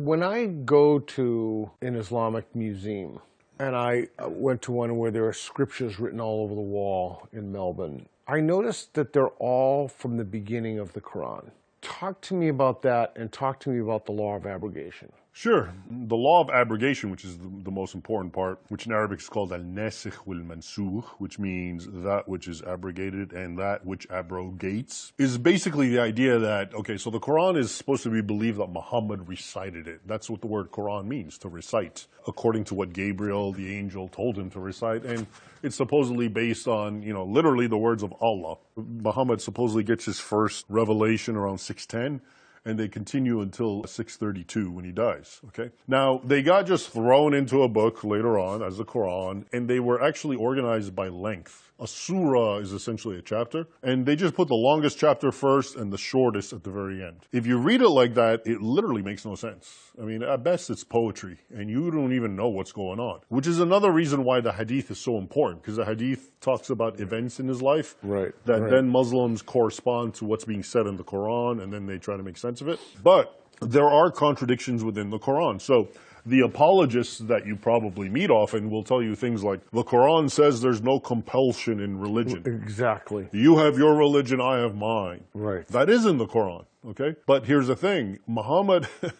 When I go to an Islamic museum, and I went to one where there are scriptures written all over the wall in Melbourne, I noticed that they're all from the beginning of the Quran. Talk to me about that, and talk to me about the law of abrogation. Sure. The law of abrogation, which is the most important part, which in Arabic is called al-nasikh wal-mansukh, which means that which is abrogated and that which abrogates, is basically the idea that, okay, so the Quran is supposed to be believed that Muhammad recited it. That's what the word Quran means, to recite, according to what Gabriel, the angel, told him to recite. And it's supposedly based on, literally the words of Allah. Muhammad supposedly gets his first revelation around 610. And they continue until 632 when he dies, okay? Now, they got just thrown into a book later on as the Quran, and they were actually organized by length. A surah is essentially a chapter, and they just put the longest chapter first and the shortest at the very end. If you read it like that, it literally makes no sense. I mean, at best, it's poetry, and you don't even know what's going on, which is another reason why the hadith is so important, because the hadith talks about events in his life that then Muslims correspond to what's being said in the Quran, and then they try to make sense of it. But there are contradictions within the Quran. So the apologists that you probably meet often will tell you things like, the Quran says there's no compulsion in religion. Exactly. You have your religion, I have mine. Right. That is in the Quran. Okay? But here's the thing.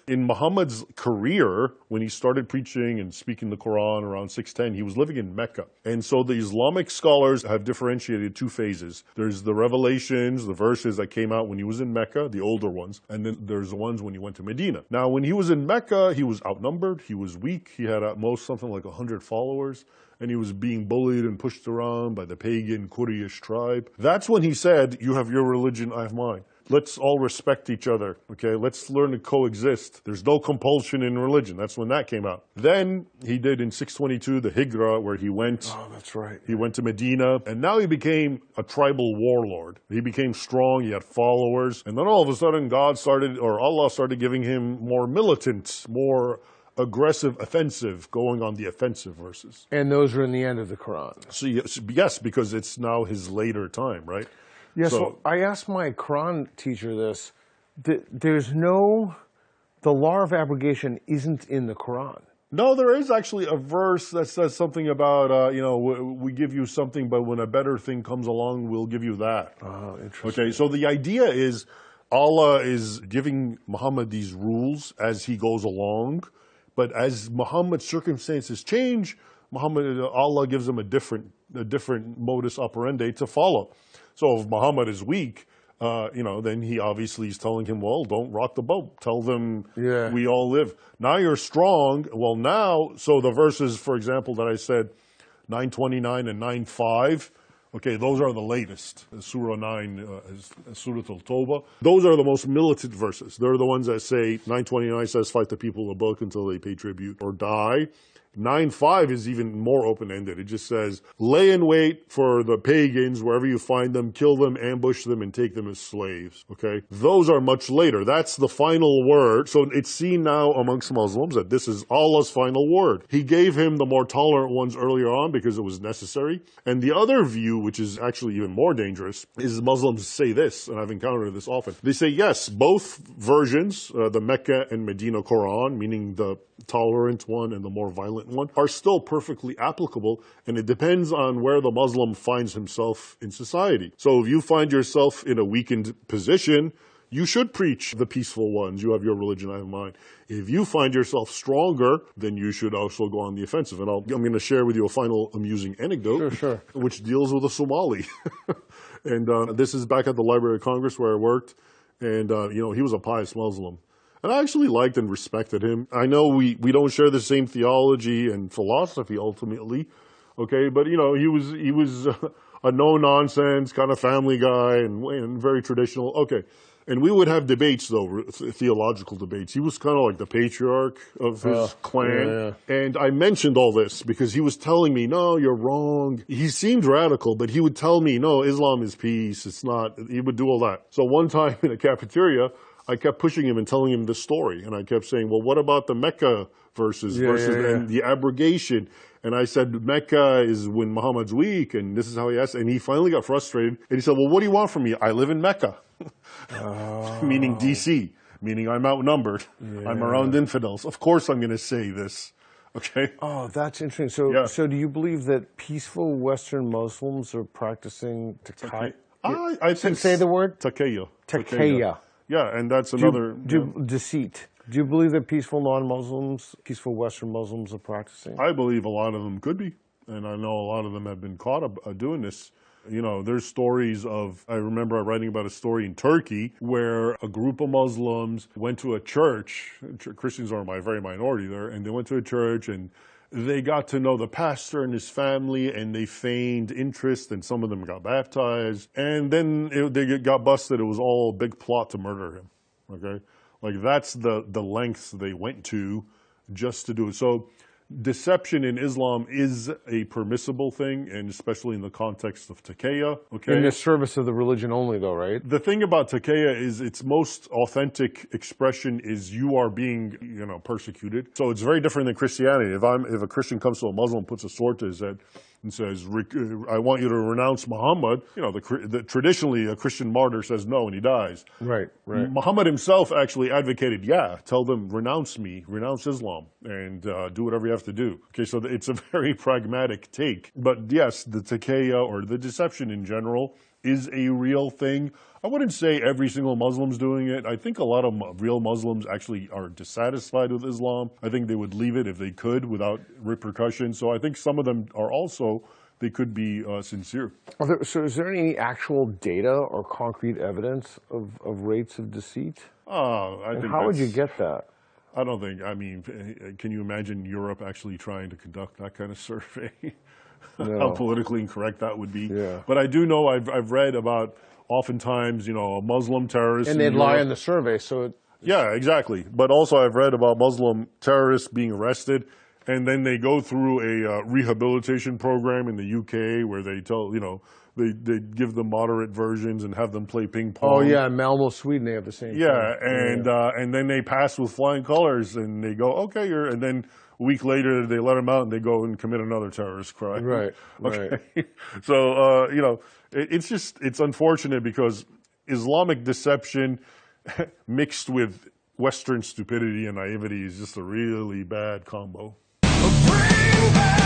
In Muhammad's career, when he started preaching and speaking the Quran around 610, he was living in Mecca. And so the Islamic scholars have differentiated two phases. There's the revelations, the verses that came out when he was in Mecca, the older ones, and then there's the ones when he went to Medina. Now, when he was in Mecca, he was outnumbered, he was weak, he had at most something like 100 followers, and he was being bullied and pushed around by the pagan Quraysh tribe. That's when he said, you have your religion, I have mine. Let's all respect each other, okay? Let's learn to coexist. There's no compulsion in religion. That's when that came out. Then he did in 622 the Hijrah, where he went. Oh, that's right. He went to Medina, and now he became a tribal warlord. He became strong, he had followers, and then all of a sudden Allah started giving him more militant, more aggressive, offensive, going on the offensive verses. And those are in the end of the Quran. So yes, because it's now his later time, right? Yes, so I asked my Quran teacher this. The law of abrogation isn't in the Quran. No, there is actually a verse that says something about, we give you something, but when a better thing comes along, we'll give you that. Oh, interesting. Okay, so the idea is Allah is giving Muhammad these rules as he goes along, but as Muhammad's circumstances change, Allah gives him a different modus operandi to follow. So if Muhammad is weak, then he obviously is telling him, well, don't rock the boat. Tell them we all live. Now you're strong. Well, now, so the verses, for example, that I said, 929 and 95, okay, those are the latest. Surah 9, Surah Al-Tawbah. Those are the most militant verses. They're the ones that say, 929 says, fight the people of the book until they pay tribute or die. 9.5 is even more open-ended. It just says, lay in wait for the pagans wherever you find them, kill them, ambush them, and take them as slaves. Okay? Those are much later. That's the final word. So it's seen now amongst Muslims that this is Allah's final word. He gave him the more tolerant ones earlier on because it was necessary. And the other view, which is actually even more dangerous, is Muslims say this, and I've encountered this often. They say, yes, both versions, the Mecca and Medina Quran, meaning the tolerant one and the more violent one, are still perfectly applicable, and it depends on where the Muslim finds himself in society. So if you find yourself in a weakened position, you should preach the peaceful ones. You have your religion, I have mine. If you find yourself stronger, then you should also go on the offensive. And I'm going to share with you a final amusing anecdote, which deals with a Somali. And this is back at the Library of Congress where I worked, and he was a pious Muslim. And I actually liked and respected him. I know we don't share the same theology and philosophy ultimately, okay? But, he was a no-nonsense kind of family guy and very traditional. Okay. And we would have debates, though, theological debates. He was kind of like the patriarch of his clan. Yeah. And I mentioned all this because he was telling me, no, you're wrong. He seemed radical, but he would tell me, no, Islam is peace. It's not. He would do all that. So one time in a cafeteria, I kept pushing him and telling him this story. And I kept saying, well, what about the Mecca verses and the abrogation? And I said, Mecca is when Muhammad's weak, and this is how he asked. And he finally got frustrated. And he said, well, what do you want from me? I live in Mecca, meaning D.C. meaning I'm outnumbered. I'm around infidels. Of course I'm going to say this. Okay. Oh, that's interesting. So, Yeah. so do you believe that peaceful Western Muslims are practicing taqiyya? I think Say the word? taqiyya. Taqiyya. Yeah, and that's another Deceit. Do you believe that peaceful non-Muslims, peaceful Western Muslims are practicing? I believe a lot of them could be, and I know a lot of them have been caught doing this. You know, there's stories of, I remember writing about a story in Turkey where a group of Muslims went to a church. Christians are a very minority there, and they went to a church and they got to know the pastor and his family, and they feigned interest, and some of them got baptized. And then they got busted. It was all a big plot to murder him. Okay? Like, that's the lengths they went to just to do it. So deception in Islam is a permissible thing, and especially in the context of taqiyya. Okay? In the service of the religion only, though, right? The thing about taqiyya is its most authentic expression is you are being, persecuted. So it's very different than Christianity. If a Christian comes to a Muslim, puts a sword to his head, and says, "I want you to renounce Muhammad," traditionally a Christian martyr says no, and he dies. Right, right. Muhammad himself actually advocated, tell them, renounce me, renounce Islam, and do whatever you have to do. Okay, so it's a very pragmatic take. But yes, the taqiyya, or the deception in general, is a real thing. I wouldn't say every single Muslim's doing it. I think a lot of real Muslims actually are dissatisfied with Islam. I think they would leave it if they could without repercussions. So I think some of them are also, they could be sincere. So is there any actual data or concrete evidence of rates of deceit? How would you get that? I don't think, can you imagine Europe actually trying to conduct that kind of survey? No. How politically incorrect that would be. Yeah. But I do know, I've read about oftentimes, a Muslim terrorist. And they'd lie in the survey, so yeah, exactly. But also I've read about Muslim terrorists being arrested, and then they go through a rehabilitation program in the UK where they tell, they give them moderate versions and have them play ping pong. Oh yeah, in Malmo, Sweden, they have the same thing. And then they pass with flying colors, and they go, okay, and then a week later they let them out and they go and commit another terrorist crime. Right, okay. Right. So, it's unfortunate because Islamic deception mixed with Western stupidity and naivety is just a really bad combo. Bring back